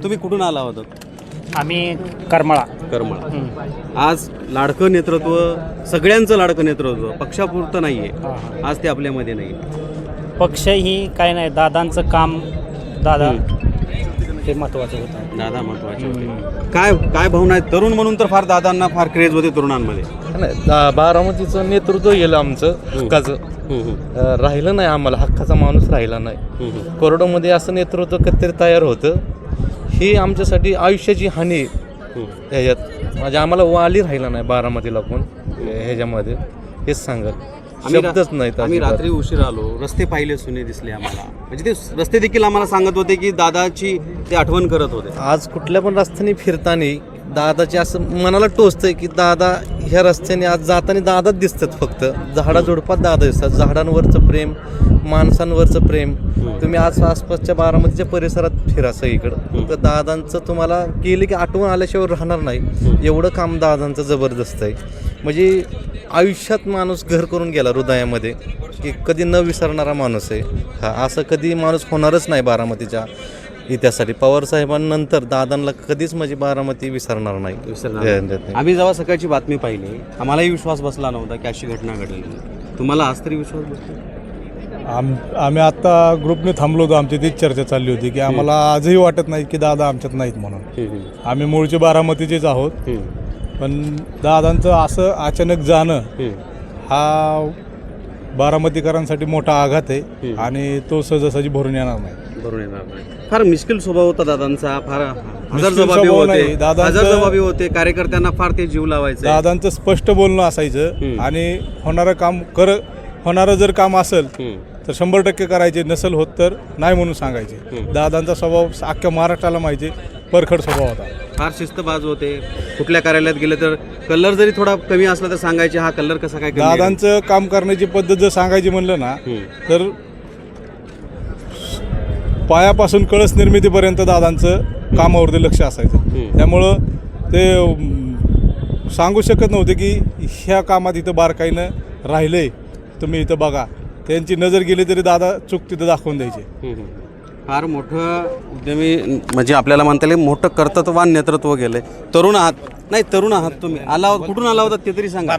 तुम्ही कुठून आला होता? आम्ही करमाळा. आज लाडकं नेतृत्व, सगळ्यांचं लाडकं नेतृत्व पक्षापुरतं नाही आहे, आज ते आपल्यामध्ये नाही. पक्ष ही काय नाही, दादांचं काम, दादा हे महत्त्वाचं होतं. दादा महत्वाचे होते. काय भावना आहेत? तरुण म्हणून तर फार दादांना फार क्रेज होते तरुणांमध्ये. बारामतीचं नेतृत्व गेलं आमचं हक्काचं, राहिलं नाही आम्हाला, हक्काचा माणूस राहिला नाही. कोरडोमध्ये असं नेतृत्व कधीतरी तयार होतं, ही आमच्यासाठी आयुष्याची हानी ह्याच्यात. म्हणजे आम्हाला वाली राहिला नाही बारामतीला कोण ह्याच्यामध्ये, हेच सांगत शब्दच नाहीत. आम्ही रात्री उशीर आलो, रस्ते पाहिले, सुने दिसले आम्हाला. म्हणजे ते रस्ते देखील आम्हाला सांगत होते की दादाची ते आठवण करत होते. आज कुठल्या पण रस्त्याने फिरताना दादाचे असं मनाला टोचतंय की दादा ह्या रस्त्याने आज जाताना दादाच दिसतात. फक्त झाडाझुडपात दादा दिसतात. झाडांवरचं प्रेम, माणसांवरचं प्रेम. तुम्ही आज आसपासच्या बारामतीच्या परिसरात फिरा सगळीकडं, तर दादांचं तुम्हाला गेले की आठवण आल्याशिवाय राहणार नाही. एवढं काम दादांचं जबरदस्त आहे. म्हणजे आयुष्यात माणूस घर करून गेला हृदयामध्ये, की कधी न विसरणारा माणूस आहे हा. असं कधी माणूस होणारच नाही बारामतीच्या इतिहासासाठी. पवार साहेबांनंतर दादांना कधीच म्हणजे बारामती विसरणार नाही. आम्ही जेव्हा सकाळची बातमी पाहिली, आम्हालाही विश्वास बसला नव्हता की अशी घटना घडली. तुम्हाला आज तरी विश्वास बसला? आम्ही आत्ता ग्रुपने थांबलो होतो. आमची तीच चर्चा चालली होती की आम्हाला आजही वाटत नाही की दादा आमच्यात नाहीत म्हणून. आम्ही मूळचे बारामतीचेच आहोत, पण दादांचं असं अचानक जाणं हा बारामतीकरांसाठी मोठा आघात आहे आणि तो सहजासहजी भरून येणार नाही. फार मिश्किल स्वभाव होता दादांचा, फार हजरजबाबी होते. कार्यकर्त्यांना फार ते जीव लावायचे. दादांचं स्पष्ट बोलणं असायचं आणि होणारं जर काम असेल तर 100% करायचे, नसेल होत तर नाही म्हणून सांगायचे. दादांचा स्वभाव अख्ख्या महाराष्ट्राला माहिती, परखड स्वभाव होता. फार शिस्तबाज होते. कुठल्या कार्यालयात गेले तर कलर जरी थोडा कमी असला तर सांगायचे, हा कलर कसा काय. दादांचं काम करण्याची पद्धत जर सांगायची म्हणलं ना, तर पायापासून कळस निर्मितीपर्यंत दादांचं कामावरती लक्ष असायचं. त्यामुळं ते सांगू शकत नव्हते की ह्या कामात इथं बारकाईनं राहिलंय, तुम्ही इथं बघा. त्यांची नजर गेली तरी दादा चूक तिथं दाखवून द्यायचे. फार मोठं उद्यमी, म्हणजे आपल्याला म्हणता येईल मोठं कर्तृत्ववान नेतृत्व गेलंय. तरुण आहात तुम्ही. कुठून आला होता ते तरी सांगा.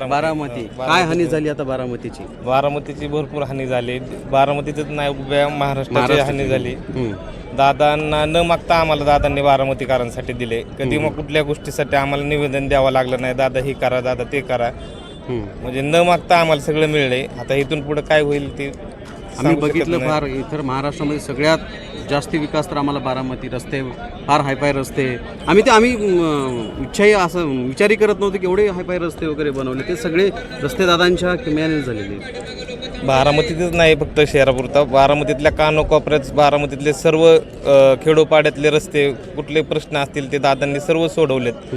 बारामती. काय हानी झाली आता बारामतीची? बारामतीची भरपूर हानी झाली. बारामतीच नाही, उभ्या महाराष्ट्राची हानी झाली. दादांना न मागता आम्हाला दादांनी बारामतीकरांसाठी दिले. कधी मग कुठल्या गोष्टीसाठी आम्हाला निवेदन द्यावं लागलं नाही, दादा हे करा, दादा ते करा. म्हणजे न मागता आम्हाला सगळं मिळले. आता इथून पुढे काय होईल ते आम्ही बघितलं. फार इतर महाराष्ट्रामध्ये सगळ्यात जास्ती विकास तर आम्हाला बारामती. रस्ते फार हायफाय रस्ते. आम्ही इच्छाही असं विचारही करत नव्हते की एवढे हायफाय रस्ते वगैरे बनवले. ते सगळे रस्ते दादांच्या किमयाने झालेले. बारामतीतच नाही फक्त शहरापुरता, बारामतीतल्या कानोकोपऱ्यात बारामतीतले सर्व खेडोपाड्यातले रस्ते, कुठले प्रश्न असतील ते दादांनी सर्व सोडवलेत.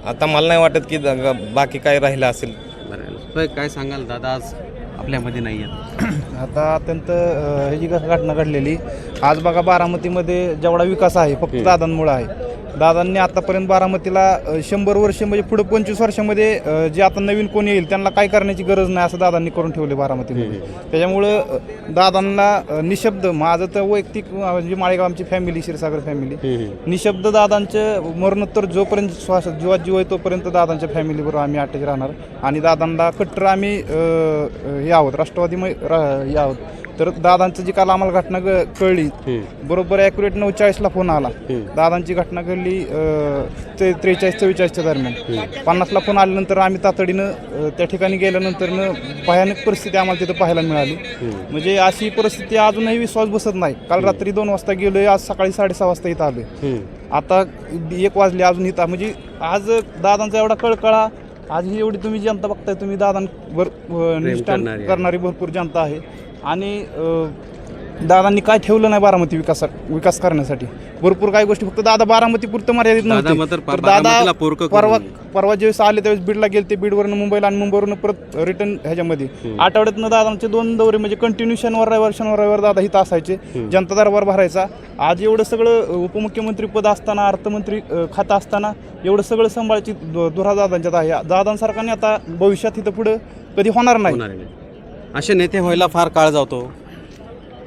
आता मला नाही वाटत की बाकी काय राहिलं असेल. काय सांगाल दादा आज आपल्यामध्ये नाही आहेत? आता अत्यंत ह्याची घटना घडलेली. आज बघा बारामतीमध्ये जेवढा विकास आहे फक्त दादांमुळे आहे. दादांनी आतापर्यंत बारामतीला 100 वर्ष, म्हणजे पुढे 25 वर्षामध्ये जे आता नवीन कोणी येईल त्यांना काय करण्याची गरज नाही असं दादांनी करून ठेवले बारामतीमध्ये. त्याच्यामुळं दादांना निशब्द, माझं तर वैयक्तिक म्हणजे माळेगाव आमची फॅमिली, क्षीरसागर फॅमिली, निशब्द दादांचं मरणोत्तर जोपर्यंत श्वास जीवात जीव आहे तोपर्यंत दादांच्या फॅमिलीबरोबर आम्ही अटॅच राहणार. आणि दादांना कट्टर आम्ही हे आहोत, राष्ट्रवादी हे आहोत. तर दादांचं जी काल आम्हाला घटना कळली, बरोबर ॲक्युरेट 9:40ला फोन आला. दादांची घटना घडली 43-44च्या दरम्यान. 50ला फोन आल्यानंतर आम्ही तातडीनं त्या ठिकाणी गेल्यानंतर भयानक परिस्थिती आम्हाला तिथं पाहायला मिळाली. म्हणजे अशी परिस्थिती अजूनही विश्वास बसत नाही. काल रात्री 2 वाजता गेलोय, आज सकाळी 6:30 वाजता इथं आलोय. आता 1 वाजले अजून इथं. म्हणजे आज दादांचा एवढा कळकळा, आज ही एवढी तुम्ही जनता बघताय, तुम्ही दादांवर निष्ठान करणारी भरपूर जनता आहे. आणि दादांनी काय ठेवलं नाही बारामती विकास करण्यासाठी. भरपूर काही गोष्टी फक्त दादा बारामतीपुरतं मर्यादित नव्हते. तर दादा परवा ज्यावेळेस आले त्यावेळेस बीडला गेले, ते बीडवरनं मुंबईला आणि मुंबईवरून परत रिटर्न ह्याच्यामध्ये आठवड्यातनं दादांचे 2 दौरे, म्हणजे कंटिन्यू शनिवार रविवार दादा इथं असायचे. जनता दरबार भरायचा. आज एवढं सगळं उपमुख्यमंत्री पद असताना, अर्थमंत्री खातं असताना एवढं सगळं सांभाळायची धुरा दादांच्यात आहे. दादांसारखाने आता भविष्यात इथं पुढं कधी होणार नाही. असे नेते व्हायला फार काळ जातो.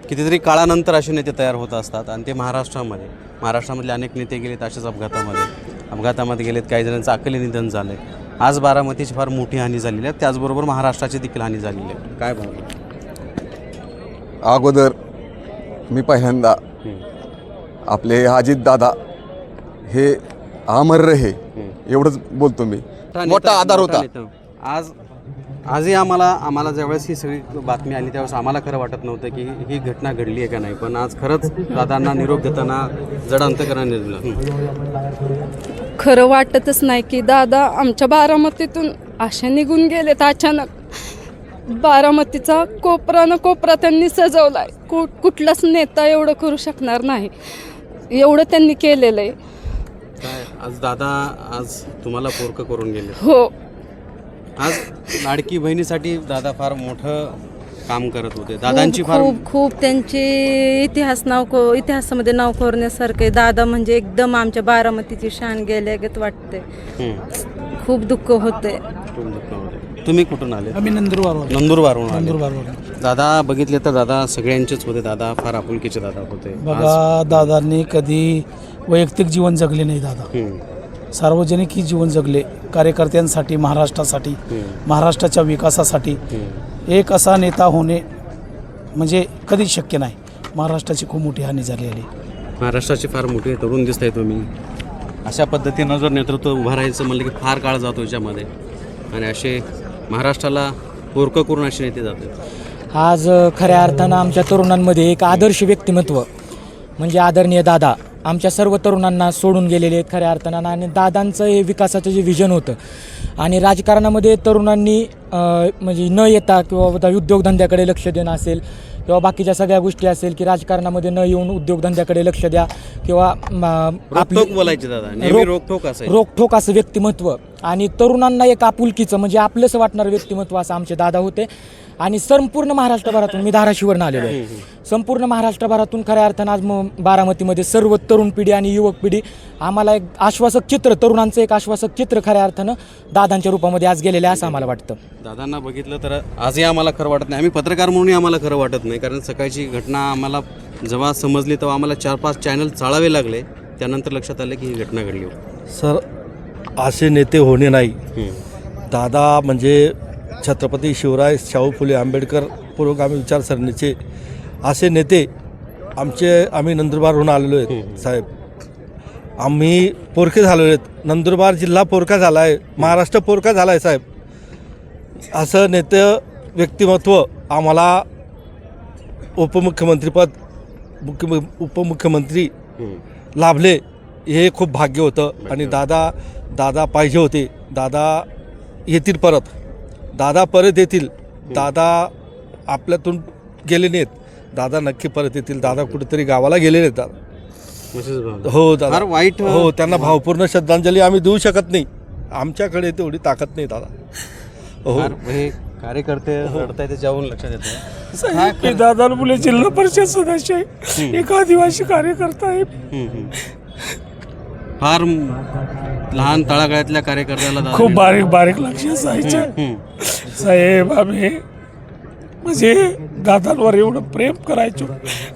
कितीतरी काळानंतर असे नेते तयार होत असतात आणि ते महाराष्ट्रामध्ये महाराष्ट्रामधले अनेक नेते गेलेत अशाच अपघातामध्ये गेलेत, काही जणांचं अकाली निधन झालं आहे. आज बारामतीची फार मोठी हानी झालेली आहे, त्याचबरोबर महाराष्ट्राची देखील हानी झालेली आहे. काय भावना? अगोदर मी पहिल्यांदा आपले अजितदादा हे अमर रहे एवढंच बोलतो मी. मोठा आधार होता. आजही आम्हाला ज्यावेळेस ही सगळी बातमी आली त्यावेळेस आम्हाला खरं वाटत नव्हतं की ही घटना घडली आहे का नाही, पण आज खरंच दादांना निरोप देताना जड अंतकरणाने दिलं. खरं वाटतच नाही की दादा आमच्या बारामतीतून अशा निघून गेलेत अचानक. बारामतीचा कोपरा न कोपरा त्यांनी सजवलाय. कुठलाच नेता एवढं करू शकणार नाही, एवढं त्यांनी केलेलं आहे. काय आज दादा आज तुम्हाला पोरकं करून गेले. हो, आज लाडकी बहिणीसाठी दादा फार मोठं काम करत होते. दादांची फार खूप त्यांचे इतिहासामध्ये नाव कोरण्यासारखे. दादा म्हणजे एकदम आमच्या बारामतीची शान गेल्यागत वाटते. खूप दुःख होते. तुम्ही कुठून आले? आम्ही नंदुरबारहून आले. दादा बघितले तर दादा सगळ्यांचेच होते. दादा फार आपुलकीचे दादा होते. बघा, दादांनी कधी वैयक्तिक जीवन जगले नाही. दादा सार्वजनिक ही जीवन जगले, कार्यकर्त्यांसाठी, महाराष्ट्रासाठी, महाराष्ट्राच्या विकासासाठी. एक असा नेता होणे म्हणजे कधीच शक्य नाही. महाराष्ट्राची खूप मोठी हानी झालेली. महाराष्ट्राची फार मोठी तरुण दिसताय तुम्ही. अशा पद्धतीनं जर नेतृत्व उभं राहायचं म्हणलं की फार काळ जातो याच्यामध्ये, आणि असे महाराष्ट्राला पोरकं करून असे नेते जातात. आज खऱ्या अर्थानं आमच्या तरुणांमध्ये एक आदर्श व्यक्तिमत्व म्हणजे आदरणीय दादा आमच्या सर्व तरुणांना सोडून गेलेले आहेत खऱ्या अर्थानं. आणि दादांचं हे विकासाचं जे विजन होतं आणि राजकारणामध्ये तरुणांनी म्हणजे न येता किंवा उद्योगधंद्याकडे लक्ष देणं असेल किंवा बाकीच्या सगळ्या गोष्टी असेल की राजकारणामध्ये न येऊन उद्योगधंद्याकडे लक्ष द्या किंवा बोलायचे दादा नेहमी रोखोक असं व्यक्तिमत्व आणि तरुणांना एक आपुलकीचं म्हणजे आपलंसं वाटणारं व्यक्तिमत्व असं आमचे दादा होते. आणि संपूर्ण महाराष्ट्रभरातून, मी धाराशिववरून आलेलो आहे, संपूर्ण महाराष्ट्रभरातून खऱ्या अर्थानं आज बारामतीमध्ये सर्व तरुण पिढी आणि युवक पिढी आम्हाला एक आश्वासक चित्र, तरुणांचं एक आश्वासक चित्र खऱ्या अर्थानं दादांच्या रूपामध्ये आज गेलेलं आहे असं आम्हाला वाटतं. दादांना बघितलं तर आजही आम्हाला खरं वाटत नाही. आम्ही पत्रकार म्हणूनही आम्हाला खरं वाटत नाही, कारण सकाळची घटना आम्हाला जेव्हा समजली तेव्हा आम्हाला 4-5 चॅनल चाळावे लागले. त्यानंतर लक्षात आलं की ही घटना घडली. सर, असे नेते होणे नाही. दादा म्हणजे छत्रपती शिवराय शाहू फुले आंबेडकर पुरोगामी विचारसरणीचे असे नेते आम्ही नंदुरबारहून आलेलो आहेत साहेब. आम्ही पोरके झालेलो आहेत. नंदुरबार जिल्हा पोरका झाला आहे, महाराष्ट्र पोरका झाला आहे साहेब. असं नेते व्यक्तिमत्व आम्हाला उपमुख्यमंत्रीपद, उपमुख्यमंत्री लाभले हे खूप भाग्य होतं. आणि दादा पाहिजे होते. दादा येतील परत. दादा परत येतील. दादा आपल्यातून गेले नाहीत. दादा नक्की परत येतील. दादा कुठेतरी गावाला गेले नाहीत. दादा हो, दादा वाईट हो, त्यांना भावपूर्ण श्रद्धांजली आम्ही देऊ शकत नाही. आमच्याकडे तेवढी ताकद नाही दादा. हो, हे कार्यकर्ते रडताय त्याच्यावरून लक्षात येतं. मी दादा मुले जिल्हा परिषद सदस्य आहे, एक आदिवासी कार्यकर्ता आहे. फार लहान तळागाळातल्या कार्यकर्त्याला खूप बारीक लक्ष असायचं साहेब. आम्ही म्हणजे दादांवर एवढं प्रेम करायचो.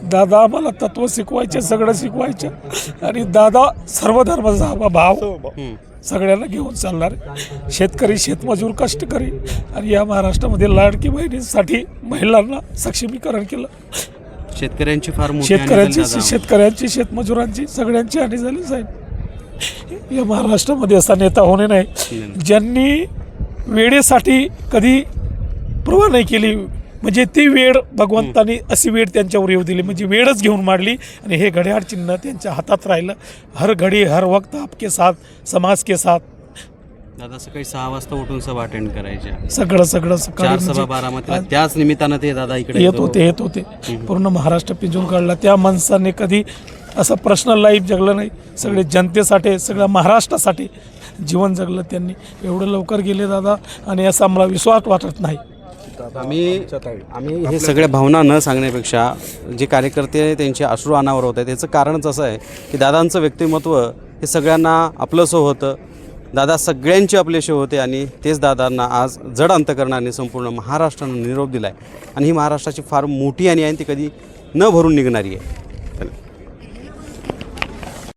दादा आम्हाला तत्व शिकवायचे, सगळं शिकवायचे. आणि दादा सर्व धर्माचा भाव सगळ्यांना घेऊन चालणार. शेतकरी, शेतमजूर, कष्टकरी आणि या महाराष्ट्रामध्ये लाडकी बहिणींसाठी महिलांना सक्षमीकरण केलं. शेतकऱ्यांची फार शेतकऱ्यांची, शेतमजुरांची, सगळ्यांची हानी झाली साहेब. या महाराष्ट्रामध्ये असा नेता होणे नाही ज्यांनी वेळेसाठी कधी पर्वा नाही केली. म्हणजे ती वेळ भगवंतानी अशी वेळ त्यांच्यावर येऊ दिली, म्हणजे वेळच घेऊन मांडली. आणि हे घड्याळ चिन्ह त्यांच्या हातात राहिलं. हर घडी हर वक्त आपके साथ, समाज के साथ. दादा सकाळी 6 वाजता उठून सभा अटेंड करायच्या. सगळं 4 सभा बारामतीला. त्याच निमित्तानं ते दादा इकडे येत होते. पूर्ण महाराष्ट्र पिंजून काढला. त्या माणसाने कधी असं पर्सनल लाईफ जगलं नाही. सगळे जनतेसाठी, सगळ्या महाराष्ट्रासाठी जीवन जगलं त्यांनी. एवढं लवकर गेले दादा आणि असा आम्हाला विश्वास वाटत नाही. आम्ही हे सगळ्या भावना न सांगण्यापेक्षा जे कार्यकर्ते त्यांचे अश्रू अनावर होत आहेत त्याचं कारणच असं आहे की दादांचं व्यक्तिमत्व हे सगळ्यांना आपलंसं होतं. दादा सगळ्यांचे आपलेसे होते आणि तेच दादांना आज जड अंतकरणाने संपूर्ण महाराष्ट्रानं निरोप दिला आहे. आणि ही महाराष्ट्राची फार मोठी हानी आहे, ती कधी न भरून निघणारी आहे.